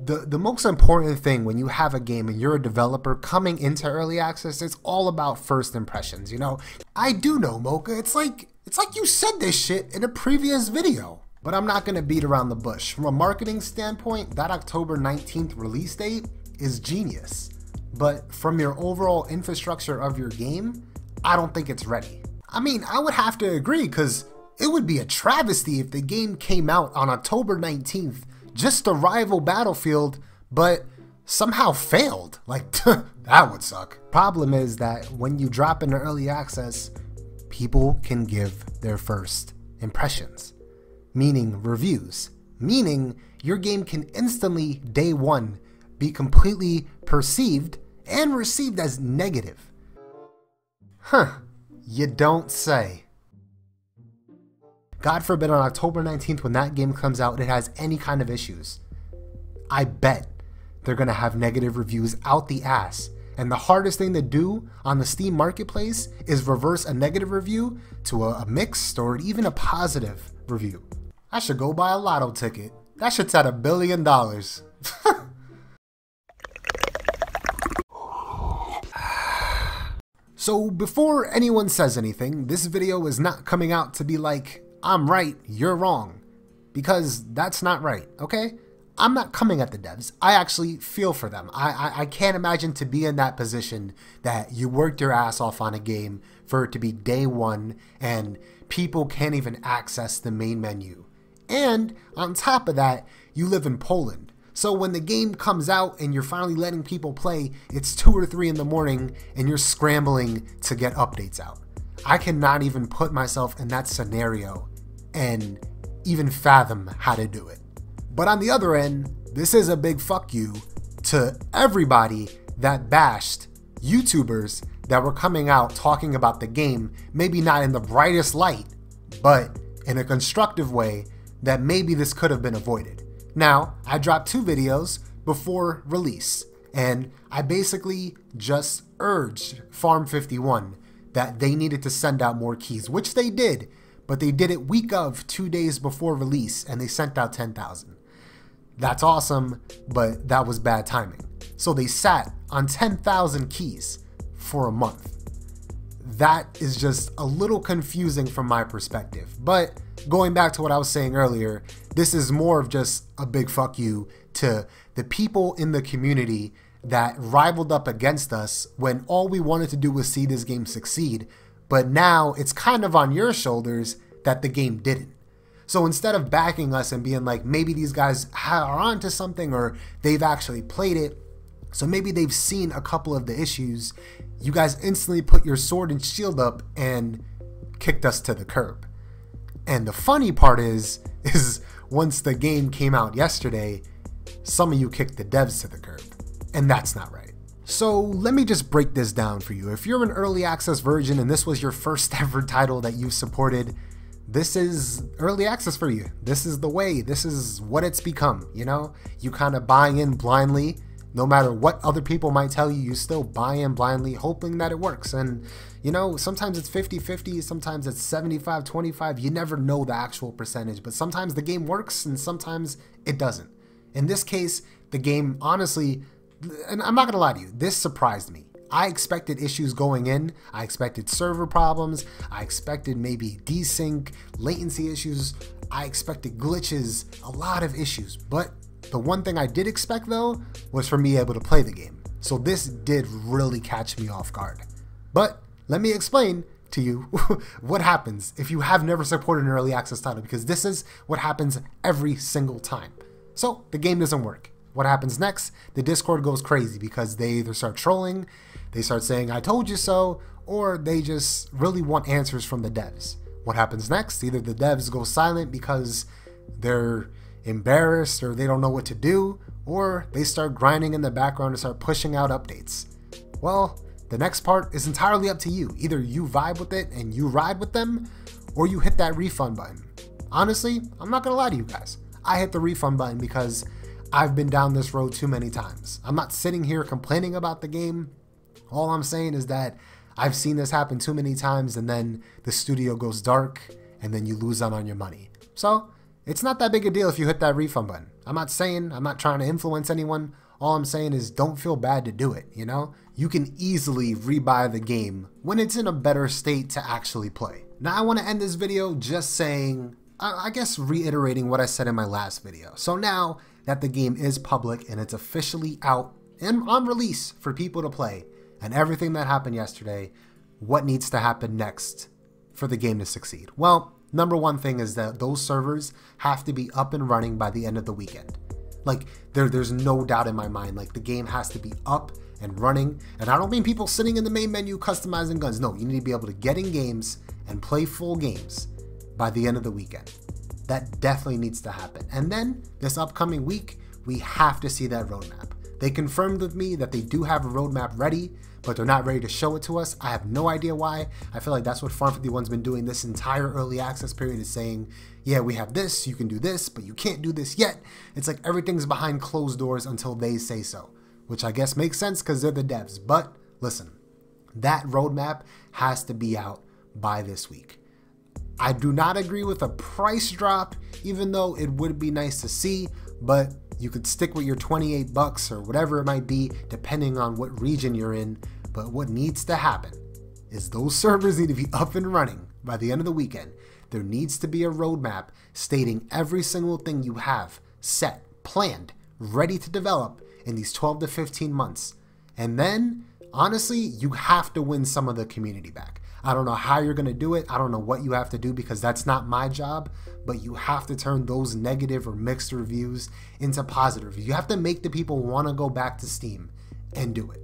The most important thing when you have a game and you're a developer coming into early access, it's all about first impressions, you know? I do know, Mocha, it's like you said this shit in a previous video. But I'm not gonna beat around the bush. From a marketing standpoint, that October 19th release date is genius. But from your overall infrastructure of your game, I don't think it's ready. I mean, I would have to agree, because it would be a travesty if the game came out on October 19th, just to rival Battlefield, but somehow failed. Like, that would suck. Problem is that when you drop into early access, people can give their first impressions, meaning reviews, meaning your game can instantly, day one, be completely perceived and received as negative. Huh, you don't say. God forbid on October 19th when that game comes out, it has any kind of issues. I bet they're gonna have negative reviews out the ass. And the hardest thing to do on the Steam Marketplace is reverse a negative review to a mixed or even a positive review. I should go buy a lotto ticket. That shit's at $1 billion. So before anyone says anything, this video is not coming out to be like, I'm right, you're wrong. Because that's not right, okay? I'm not coming at the devs. I actually feel for them. I can't imagine to be in that position that you worked your ass off on a game for it to be day one and people can't even access the main menu. And on top of that, you live in Poland. So when the game comes out and you're finally letting people play, it's 2 or 3 in the morning and you're scrambling to get updates out. I cannot even put myself in that scenario and even fathom how to do it. But on the other end, this is a big fuck you to everybody that bashed YouTubers that were coming out talking about the game, maybe not in the brightest light, but in a constructive way that maybe this could have been avoided. Now, I dropped 2 videos before release, and I basically just urged Farm 51 that they needed to send out more keys, which they did, but they did it week of 2 days before release, and they sent out 10,000. That's awesome, but that was bad timing. So they sat on 10,000 keys for a month. That is just a little confusing from my perspective. But going back to what I was saying earlier, this is more of just a big fuck you to the people in the community that rivaled up against us when all we wanted to do was see this game succeed, but now it's kind of on your shoulders that the game didn't. So instead of backing us and being like, maybe these guys are onto something or they've actually played it, so maybe they've seen a couple of the issues, you guys instantly put your sword and shield up and kicked us to the curb. And the funny part is once the game came out yesterday, some of you kicked the devs to the curb. And that's not right. So let me just break this down for you. If you're an early access version and this was your first ever title that you supported, this is early access for you. This is the way. This is what it's become, you know? You kind of buy in blindly. No matter what other people might tell you, you still buy in blindly, hoping that it works. And, you know, sometimes it's 50-50, sometimes it's 75-25. You never know the actual percentage, but sometimes the game works and sometimes it doesn't. In this case, the game, honestly, and I'm not gonna lie to you, this surprised me. I expected issues going in. I expected server problems. I expected maybe desync, latency issues. I expected glitches, a lot of issues. But the one thing I did expect though was for me able to play the game. So this did really catch me off guard. But let me explain to you what happens if you have never supported an early access title, because this is what happens every single time. So the game doesn't work. What happens next? The Discord goes crazy because they either start trolling, they start saying, I told you so, or they just really want answers from the devs. What happens next? Either the devs go silent because they're embarrassed or they don't know what to do, or they start grinding in the background and start pushing out updates. Well, the next part is entirely up to you. Either you vibe with it and you ride with them, or you hit that refund button. Honestly, I'm not gonna lie to you guys. I hit the refund button because I've been down this road too many times. I'm not sitting here complaining about the game. All I'm saying is that I've seen this happen too many times, and then the studio goes dark and then you lose out on your money. So it's not that big a deal if you hit that refund button. I'm not trying to influence anyone. All I'm saying is don't feel bad to do it, you know? You can easily rebuy the game when it's in a better state to actually play. Now I want to end this video just saying, I guess reiterating what I said in my last video. So now that the game is public and it's officially out and on release for people to play, and everything that happened yesterday, what needs to happen next for the game to succeed? Well, number one thing is that those servers have to be up and running by the end of the weekend. Like, there's no doubt in my mind, like the game has to be up and running. And I don't mean people sitting in the main menu customizing guns. No, you need to be able to get in games and play full games by the end of the weekend. That definitely needs to happen. And then this upcoming week, we have to see that roadmap. They confirmed with me that they do have a roadmap ready, but they're not ready to show it to us. I have no idea why. I feel like that's what Farm 51's been doing this entire early access period, is saying, yeah, we have this, you can do this, but you can't do this yet. It's like everything's behind closed doors until they say so, which I guess makes sense because they're the devs. But listen, that roadmap has to be out by this week. I do not agree with a price drop, even though it would be nice to see, but you could stick with your 28 bucks or whatever it might be, depending on what region you're in. But what needs to happen is those servers need to be up and running by the end of the weekend. There needs to be a roadmap stating every single thing you have set, planned, ready to develop in these 12 to 15 months. And then, honestly, you have to win some of the community back. I don't know how you're going to do it. I don't know what you have to do because that's not my job, but you have to turn those negative or mixed reviews into positive. You have to make the people want to go back to Steam and do it.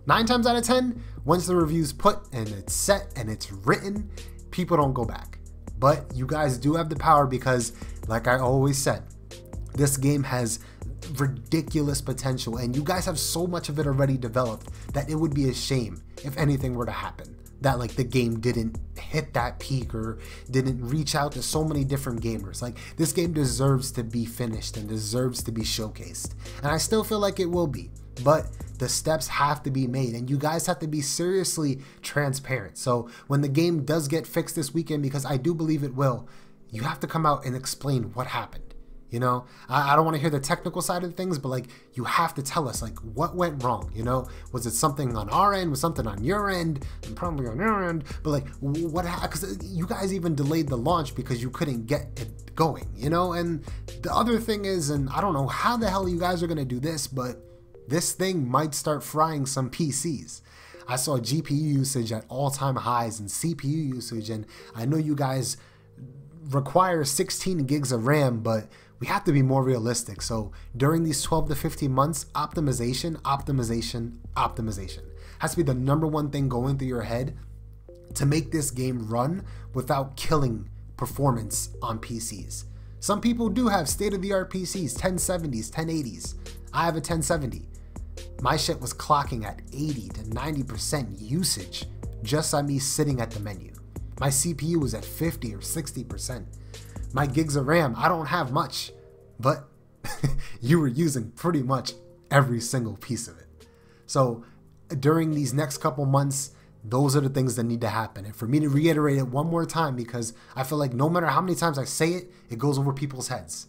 9 times out of 10, once the review's put and it's set and it's written, people don't go back. But you guys do have the power because, like I always said, this game has ridiculous potential and you guys have so much of it already developed that it would be a shame if anything were to happen, that like the game didn't hit that peak or didn't reach out to so many different gamers. Like, this game deserves to be finished and deserves to be showcased, and I still feel like it will be, but the steps have to be made and you guys have to be seriously transparent. So when the game does get fixed this weekend, because I do believe it will, you have to come out and explain what happened. You know, I don't want to hear the technical side of things, but like, you have to tell us like what went wrong. You know, was it something on our end? Was something on your end? And probably on your end. But like, what happened? Because you guys even delayed the launch because you couldn't get it going, you know? And the other thing is, and I don't know how the hell you guys are going to do this, but this thing might start frying some PCs. I saw GPU usage at all-time highs and CPU usage, and I know you guys require 16 gigs of RAM, but we have to be more realistic. So during these 12 to 15 months, optimization has to be the number one thing going through your head to make this game run without killing performance on PCs. Some people do have state-of-the-art PCs, 1070s, 1080s. I have a 1070. My shit was clocking at 80 to 90% usage just on me sitting at the menu. My CPU was at 50 or 60%. My gigs of RAM, I don't have much, but you were using pretty much every single piece of it. So during these next couple months, those are the things that need to happen. And for me to reiterate it one more time, because I feel like no matter how many times I say it, it goes over people's heads.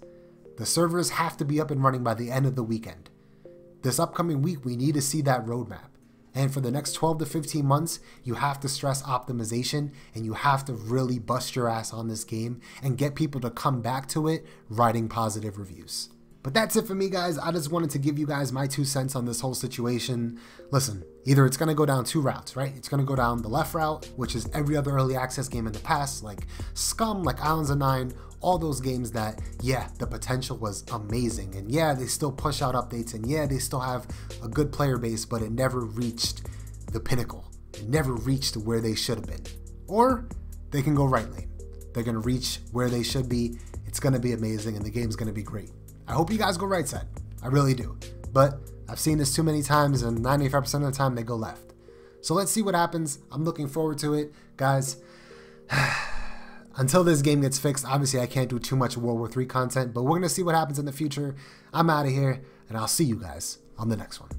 The servers have to be up and running by the end of the weekend. This upcoming week, we need to see that roadmap. And for the next 12 to 15 months, you have to stress optimization and you have to really bust your ass on this game and get people to come back to it writing positive reviews. But that's it for me, guys. I just wanted to give you guys my 2 cents on this whole situation. Listen, either it's going to go down 2 routes, right? It's going to go down the left route, which is every other early access game in the past, like Scum, like Islands of Nine, all those games that, yeah, the potential was amazing. And yeah, they still push out updates. And yeah, they still have a good player base, but it never reached the pinnacle. It never reached where they should have been. Or they can go right lane. They're going to reach where they should be. It's going to be amazing and the game's going to be great. I hope you guys go right side. I really do. But I've seen this too many times and 95% of the time they go left. So let's see what happens. I'm looking forward to it. Guys, until this game gets fixed, obviously I can't do too much World War III content, but we're going to see what happens in the future. I'm out of here, and I'll see you guys on the next one.